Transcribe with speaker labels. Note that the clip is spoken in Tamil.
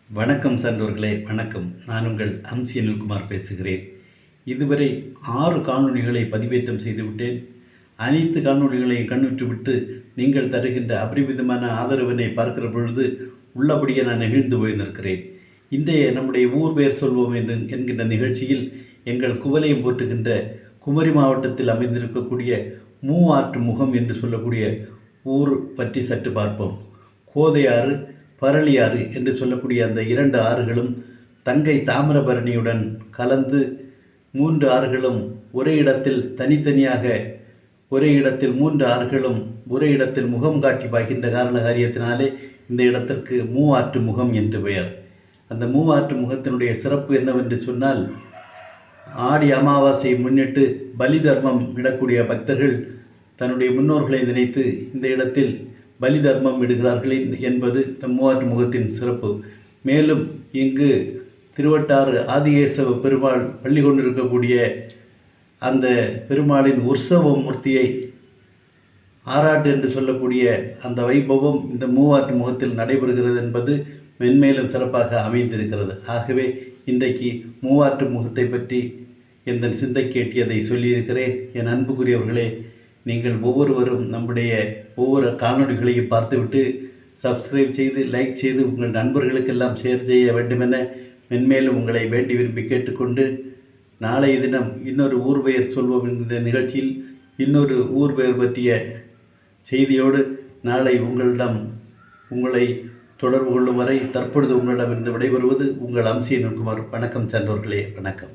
Speaker 1: வணக்கம் சான்றோர்களே, வணக்கம். நான் உங்கள் அம்சி அனில்குமார் பேசுகிறேன். இதுவரை 6 காணொளிகளை பதிவேற்றம் செய்துவிட்டேன். அனைத்து காணொளிகளையும் கண்ணுற்றுவிட்டு நீங்கள் தருகின்ற அபரிமிதமான ஆதரவினை பார்க்கிற பொழுது உள்ளபடியே நான் நெகிழ்ந்து போய் நிற்கிறேன். இன்றைய நம்முடைய ஊர் பெயர் சொல்வோம் என்கின்ற நிகழ்ச்சியில் எங்கள் குவலயம் போற்றுகின்ற குமரி மாவட்டத்தில் அமைந்திருக்கக்கூடிய மூவாற்று முகம் என்று சொல்லக்கூடிய ஊர் பற்றி சற்று பார்ப்போம். கோதையாறு, பரளியாறு என்று சொல்லக்கூடிய அந்த 2 ஆறுகளும் தங்கை தாமிரபரணியுடன் கலந்து 3 ஆறுகளும் ஒரே இடத்தில் தனித்தனியாக ஒரே இடத்தில் 3 ஆறுகளும் ஒரே இடத்தில் முகம் காட்டி பாய்கின்ற காரண காரியத்தினாலே இந்த இடத்திற்கு மூவாற்று முகம் என்று பெயர். அந்த மூவாற்று முகத்தினுடைய சிறப்பு என்னவென்று சொன்னால், ஆடி அமாவாசையை முன்னிட்டு பலி தர்மம் விடக்கூடிய பக்தர்கள் தன்னுடைய முன்னோர்களை நினைத்து இந்த இடத்தில் பலி தர்மம் விடுகிறார்கள் என்பது மூவாற்று முகத்தின் சிறப்பு. மேலும் இங்கு திருவட்டாறு ஆதிகேசவ பெருமாள் பள்ளி கொண்டிருக்கக்கூடிய அந்த பெருமாளின் உற்சவ மூர்த்தியை ஆராட்டு என்று சொல்லக்கூடிய அந்த வைபவம் இந்த மூவாற்று முகத்தில் நடைபெறுகிறது என்பது மென்மேலும் சிறப்பாக அமைந்திருக்கிறது. ஆகவே இன்றைக்கு மூவாற்று முகத்தை பற்றி எந்த சிந்தைக்கு எட்டியதை சொல்லியிருக்கிறேன். என் அன்புக்குரியவர்களே, நீங்கள் ஒவ்வொருவரும் நம்முடைய ஒவ்வொரு காணொளிகளையும் பார்த்துவிட்டு சப்ஸ்கிரைப் செய்து லைக் செய்து உங்கள் நண்பர்களுக்கெல்லாம் ஷேர் செய்ய வேண்டுமென மென்மேலும் உங்களை வேண்டி விரும்பி கேட்டுக்கொண்டு, நாளைய தினம் இன்னொரு ஊர் பெயர் சொல்வோம் என்கிற நிகழ்ச்சியில் இன்னொரு ஊர் பெயர் பற்றிய செய்தியோடு நாளை உங்களை தொடர்பு கொள்ளும் வரை தற்பொழுது உங்களிடமிருந்து விடைபெறுவது உங்கள் அம்சி அனில்குமார். வணக்கம் சான்றோர்களே, வணக்கம்.